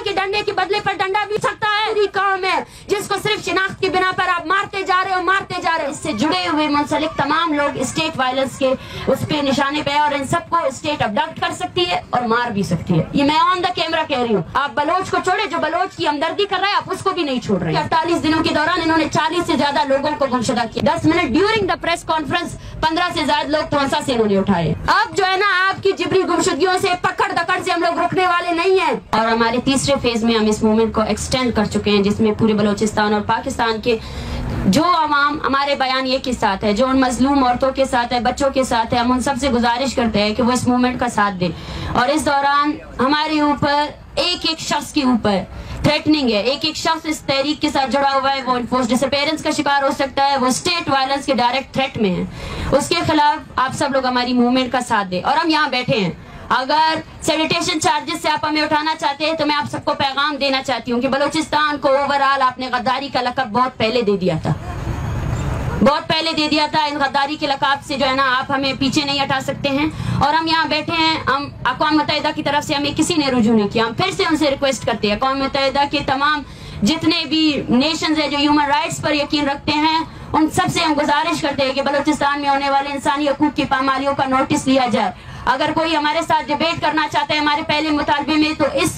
के डंडे के बदले पर डंडा भी सकता है। पूरी कौम है जिसको सिर्फ शिनाख्त की बिना पर आप मारते जा रहे हो। इससे जुड़े हुए मुंसलिक तमाम लोग स्टेट वायलेंस के उस पे निशाने पे, और इन सबको स्टेट अबडक्ट कर सकती है और मार भी सकती है। ये मैं ऑन द कैमरा कह रही हूँ। आप बलोच को छोड़े, जो बलोच की हमदर्दी कर रहा है आप उसको भी नहीं छोड़ रहे। 48 दिनों के दौरान इन्होंने 40 से ज्यादा लोगों को गुमशुदा किया। 10 minute during the press conference 15 से ज्यादा लोग तोसा से इन्होंने उठाए। अब जो है ना, आपकी जिबरी गुमशुदगियों से, पकड़ दकड़ से हम लोग रुकने वाले नहीं है। और हमारे तीसरे फेज में हम इस मूवमेंट को एक्सटेंड कर चुके हैं, जिसमें पूरे बलोचिस्तान और पाकिस्तान के जो अवाम हमारे बयानिए के साथ है, जो उन मजलूम औरतों के साथ है, बच्चों के साथ है, हम उन सबसे गुजारिश करते हैं कि वो इस मूवमेंट का साथ दें। और इस दौरान हमारे ऊपर एक एक शख्स के ऊपर थ्रेटनिंग है। एक एक शख्स इस तहरीक के साथ जुड़ा हुआ है, वो इन्फोर्स डिसअपीयरेंस का शिकार हो सकता है, वो स्टेट वायलेंस के डायरेक्ट थ्रेट में है। उसके खिलाफ आप सब लोग हमारी मूवमेंट का साथ दें। और हम यहाँ बैठे हैं, अगर सैनिटेशन चार्जेस से आप हमें उठाना चाहते हैं तो मैं आप सबको पैगाम देना चाहती हूँ कि बलूचिस्तान को ओवरऑल आपने गद्दारी का लक़ब बहुत पहले दे दिया था, बहुत पहले दे दिया था। इन गद्दारी के लक़ाब से जो है ना, आप हमें पीछे नहीं हटा सकते हैं। और हम यहाँ बैठे हैं, हम अक़वाम मुत्तहिदा की तरफ से हमें किसी ने रुजू नहीं किया। हम फिर से उनसे रिक्वेस्ट करते हैं, अक़वाम मुत्तहिदा के तमाम जितने भी नेशंस हैं जो ह्यूमन राइट्स पर यकीन रखते हैं, उन सबसे हम गुजारिश करते हैं कि बलूचिस्तान में होने वाले इंसानी हकूक़ की पामालियों का नोटिस लिया जाए। अगर कोई हमारे साथ डिबेट करना चाहता है हमारे पहले मुतालबे में, तो इस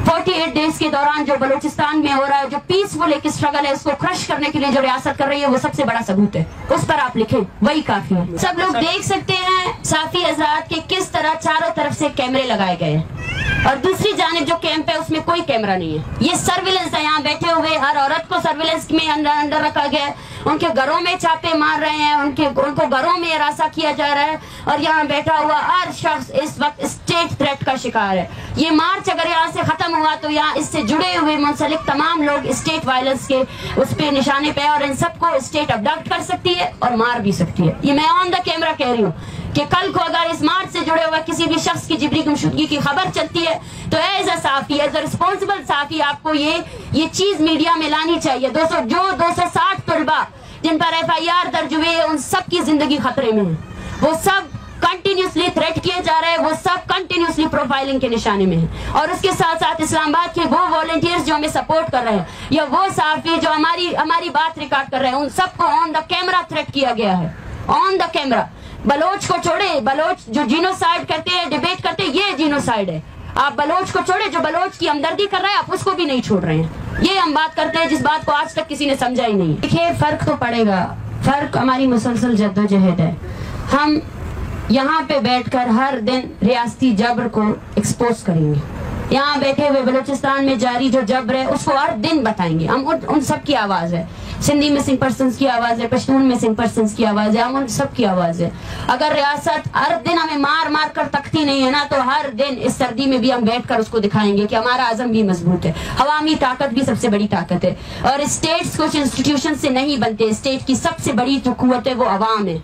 48 डेज के दौरान जो बलूचिस्तान में हो रहा है, जो पीसफुल एक स्ट्रगल है, उसको क्रश करने के लिए जो रियासत कर रही है, वो सबसे बड़ा सबूत है। उस पर आप लिखें, वही काफी है। सब लोग देख सकते हैं साफी हजरात के किस तरह चारों तरफ से कैमरे लगाए गए हैं, और दूसरी जानिब जो कैंप है उसमें कोई कैमरा नहीं है। ये सर्विलेंस है। यहाँ बैठे हुए हर औरत को सर्विलेंस में अंदर रखा गया है। उनके घरों में छापे मार रहे हैं, उनको घरों में हिरासा किया जा रहा है, और यहाँ बैठा हुआ हर शख्स इस वक्त स्टेट थ्रेट का शिकार है। ये मार्च अगर यहाँ से खत्म हुआ तो यहाँ इससे जुड़े हुए मुंसलिक तमाम लोग स्टेट वायलेंस के उस पे निशाने पे, और इन सबको स्टेट अबडक्ट कर सकती है और मार भी सकती है। ये मैं ऑन द कैमरा कह रही हूँ कि कल को अगर इस मार्च से जुड़े हुए किसी भी शख्स की जिबरी गुमशुदगी की खबर चलती है तो एज अ साफी, एज अ रिस्पॉन्सिबल साफी, आपको ये चीज मीडिया में लानी चाहिए। 260 तलबा जिन पर FIR दर्ज हुए, उन सब की जिंदगी खतरे में है। वो सब कंटिन्यूसली थ्रेट किए जा रहे हैं, वो सब कंटिन्यूसली प्रोफाइलिंग के निशाने में है। और उसके साथ साथ इस्लामाबाद के वो वॉलंटियर्स जो हमें सपोर्ट कर रहे हैं, या वो साफी जो हमारी बात रिकॉर्ड कर रहे हैं, उन सबको ऑन द कैमरा थ्रेट किया गया है, ऑन द कैमरा। बलोच को छोड़े, बलोच जो जीनोसाइड करते हैं, डिबेट करते हैं, ये जीनोसाइड है। आप बलोच को छोड़े, जो बलोच की हमदर्दी कर रहा है आप उसको भी नहीं छोड़ रहे हैं। ये हम बात करते हैं जिस बात को आज तक किसी ने समझा ही नहीं। देखिए, फर्क तो पड़ेगा, फर्क हमारी मुसलसल जद्दोजहद है। हम यहाँ पे बैठकर हर दिन रियासती जबर को एक्सपोज करेंगे। यहाँ बैठे हुए बलूचिस्तान में जारी जो जबर है उसको हर दिन बताएंगे। हम उन सब की आवाज है, सिंधी मिसिंग पर्सन्स की आवाज है, पश्तून मिसिंग पर्सन्स की आवाज है, हम उन सब की आवाज है। अगर रियासत हर दिन हमें मार मार कर तकती नहीं है ना, तो हर दिन इस सर्दी में भी हम बैठकर उसको दिखाएंगे कि हमारा आज़म भी मजबूत है, अवामी ताकत भी सबसे बड़ी ताकत है। और स्टेट्स कुछ इंस्टीट्यूशन से नहीं बनते, स्टेट की सबसे बड़ी जो कुव्वत है वो अवाम है,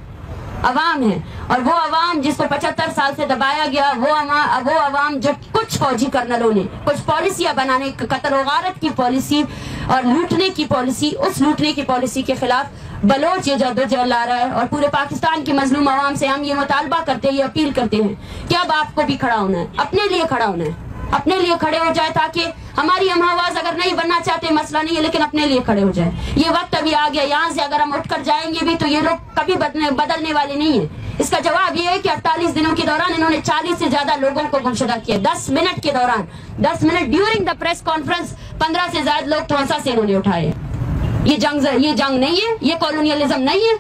अवाम है। और वो अवाम जिसको 75 साल से दबाया गया, वो अवाम जो कुछ फौजी कर्नलों ने कुछ पॉलिसियां बनाने, कत्ल और गारत की पॉलिसी और लूटने की पॉलिसी, उस लूटने की पॉलिसी के खिलाफ बलोच ये जद्दोजहद ला रहा है। और पूरे पाकिस्तान की मजलूम अवाम से हम ये मुतालबा करते हैं, ये अपील करते हैं कि अब आपको भी खड़ा होना है, अपने लिए खड़ा होना है, अपने लिए खड़े हो जाए, ताकि हमारी हम आवाज अगर नहीं बनना चाहते मसला नहीं है, लेकिन अपने लिए खड़े हो जाए। ये वक्त अभी आ गया, यहाँ से अगर हम उठकर जाएंगे भी तो ये लोग कभी बदलने वाले नहीं है। इसका जवाब ये है कि 48 दिनों के दौरान इन्होंने 40 से ज्यादा लोगों को गुमशुदा किया। 10 मिनट के दौरान, 10 minute during the press conference 15 से ज्यादा लोग तोसा से इन्होंने उठाए। ये जंग नहीं है, ये कॉलोनियलिज्म नहीं है।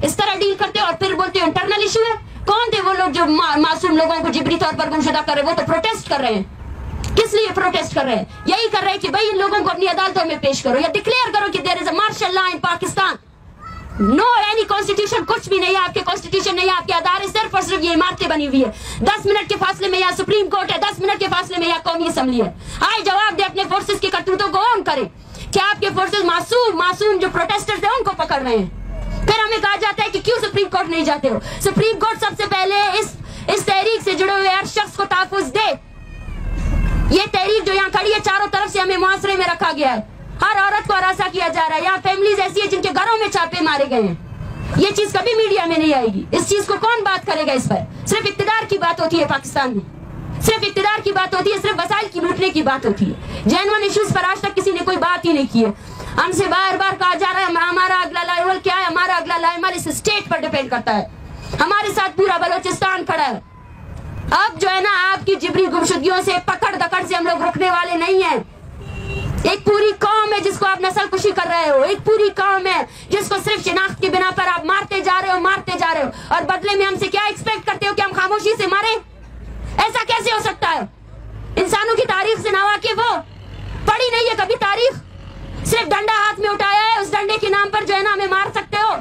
इस तरह डील करते और फिर बोलते इंटरनल इशू है। कौन थे वो लोग जो मासूम लोगों को जिबरी तौर पर गुमशुदा कर रहे हैं? वो तो प्रोटेस्ट कर रहे हैं। किस लिए प्रोटेस्ट कर रहे हैं? यही कर रहे हैं कि भाई इन लोगों को अपनी अदालतों में पेश करो, या डिक्लेयर करो कि there is a martial law in Pakistan. No any constitution, कुछ भी नहीं है, आपके कॉन्स्टिट्यूशन नहीं है, आपके अदारे सिर्फ और सिर्फ ये इमारतें बनी हुई है। 10 मिनट के फासले में यहाँ सुप्रीम कोर्ट है, 10 मिनट के फासले में यहाँ कौमी असम्बली है। आए जवाब दे, अपने फोर्सेस की करतूतों को ऑन करे। क्या आपके फोर्सेस मासूम जो प्रोटेस्टर्स है उनको पकड़ रहे हैं? फिर हमें कहा जाता है कि क्यों सुप्रीम कोर्ट नहीं जाते हो? सुप्रीम कोर्ट सबसे पहले इस तहरीक से जुड़े हुए हर शख्स को तहफ़्फ़ुज़ दे। ये तहरीक जो यहाँ खड़ी है, चारों तरफ से हमें मुआसरे में रखा गया है, हर औरत को हरासा किया जा रहा है। यहाँ फैमिलीज ऐसी है जिनके घरों में छापे मारे गए हैं। ये चीज कभी मीडिया में नहीं आएगी। इस चीज को कौन बात करेगा? इस पर सिर्फ इक्तिदार की बात होती है पाकिस्तान में, सिर्फ इक्तिदार की बात होती है, सिर्फ वसाइल की लूटने की की बात होती है। जेन्युइन इश्यूज पर आज तक किसी ने कोई बात ही नहीं की है। हमसे बार बार कहा जा रहा है हमारा अगला लाइमल क्या है, हमारा अगला लाइमल इस स्टेट पर डिपेंड करता है। हमारे साथ पूरा बलोचिस्तान खड़ा है। अब जो है ना, आपकी जिबरी गुमशुदगियों से, पकड़ दकड़ से हम लोग रुकने वाले नहीं है। एक पूरी कौम है जिसको आप नस्ल कुशी कर रहे हो, एक पूरी कौम है जिसको सिर्फ शिनाख्त की बिना पर आप मारते जा रहे हो, और बदले में हमसे क्या एक्सपेक्ट करते हो कि हम खामोशी से मारे? ऐसा कैसे हो सकता है? इंसानों की तारीख से नावाकिफ हो, पढ़ी नहीं है कभी तारीख, सिर्फ डंडा हाथ में उठाया है, उस डंडे के नाम पर जो है ना हमें मार सकते हो।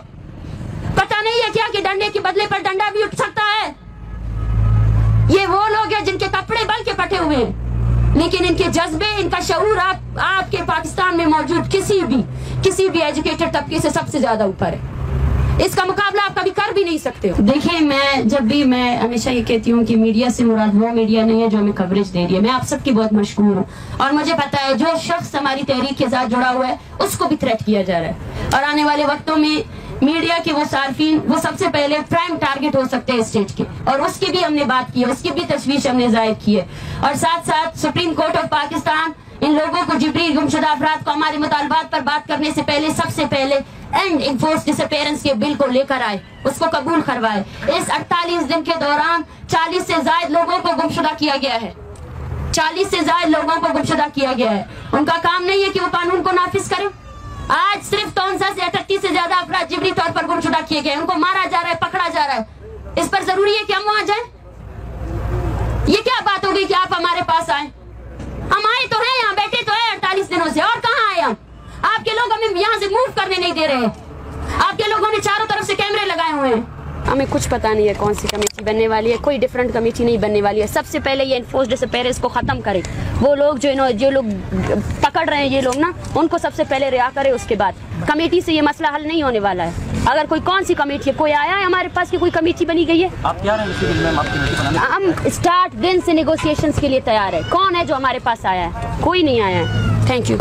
पता नहीं है क्या कि डंडे के बदले पर डंडा भी उठ सकता है? ये वो लोग हैं जिनके कपड़े बल के फटे हुए हैं, लेकिन इनके जज्बे, इनका शऊर आपके पाकिस्तान में मौजूद किसी भी एजुकेटेड तबके से सबसे ज्यादा ऊपर है। इसका मुकाबला आप कभी कर भी नहीं सकते हो। देखिए, मैं हमेशा ये कहती हूँ कि मीडिया से मुराद वो मीडिया नहीं है जो हमें कवरेज दे रही है। मैं आप सबकी बहुत मशहूर हूँ और मुझे पता है जो शख्स हमारी तहरीक के साथ जुड़ा हुआ है उसको भी थ्रेट किया जा रहा है, और आने वाले वक्तों में मीडिया के वो सार्फिन वो सबसे पहले प्राइम टारगेट हो सकते हैं स्टेट के, और उसकी भी हमने बात की है, उसकी भी तशवीश हमने जाहिर की है। और साथ साथ सुप्रीम कोर्ट ऑफ पाकिस्तान इन लोगों को, जिबरी गुमशुदा अफराद को हमारे मुतालबात पर बात करने से पहले सबसे पहले एंड इन्फोर्स डिसअपीयरेंस के बिल को लेकर आए, उसको कबूल करवाए। इस 48 दिन के दौरान 40 से ज्यादा लोगों को गुमशुदा किया गया है, 40 से ज्यादा लोगों को गुमशुदा किया गया है। उनका काम नहीं है कि वो कानून को नाफिज करें। आज सिर्फ 63 से 38 से ज्यादा अफराद जिबरी तौर पर गुमशुदा किए गए, उनको मारा जा रहा है, पकड़ा जा रहा है। इस पर जरूरी है कि हम वहां जाएं? ये क्या बात होगी कि आप हमारे पास आए? हम आए तो हैं, यहाँ बैठे तो हैं 48 दिनों से, और कहाँ आए हम? आपके लोग हमें यहाँ से मूव करने नहीं दे रहे। आपके लोगों ने चारों तरफ से कैमरे लगाए हुए हैं। हमें कुछ पता नहीं है कौन सी कमेटी बनने वाली है, कोई डिफरेंट कमेटी नहीं बनने वाली है। सबसे पहले ये इन्फोर्स डिसअपीयरेंस को खत्म करे। वो लोग जो लोग पकड़ रहे हैं, ये लोग ना, उनको सबसे पहले रिहा करे, उसके बाद कमेटी से ये मसला हल नहीं होने वाला है। अगर कोई कौन सी कमेटी है, कोई आया है हमारे पास कि कोई कमेटी बनी गई है? आप क्या हम स्टार्ट दिन से नेगोशिएशंस के लिए तैयार है। कौन है जो हमारे पास आया है? कोई नहीं आया है। Thank you.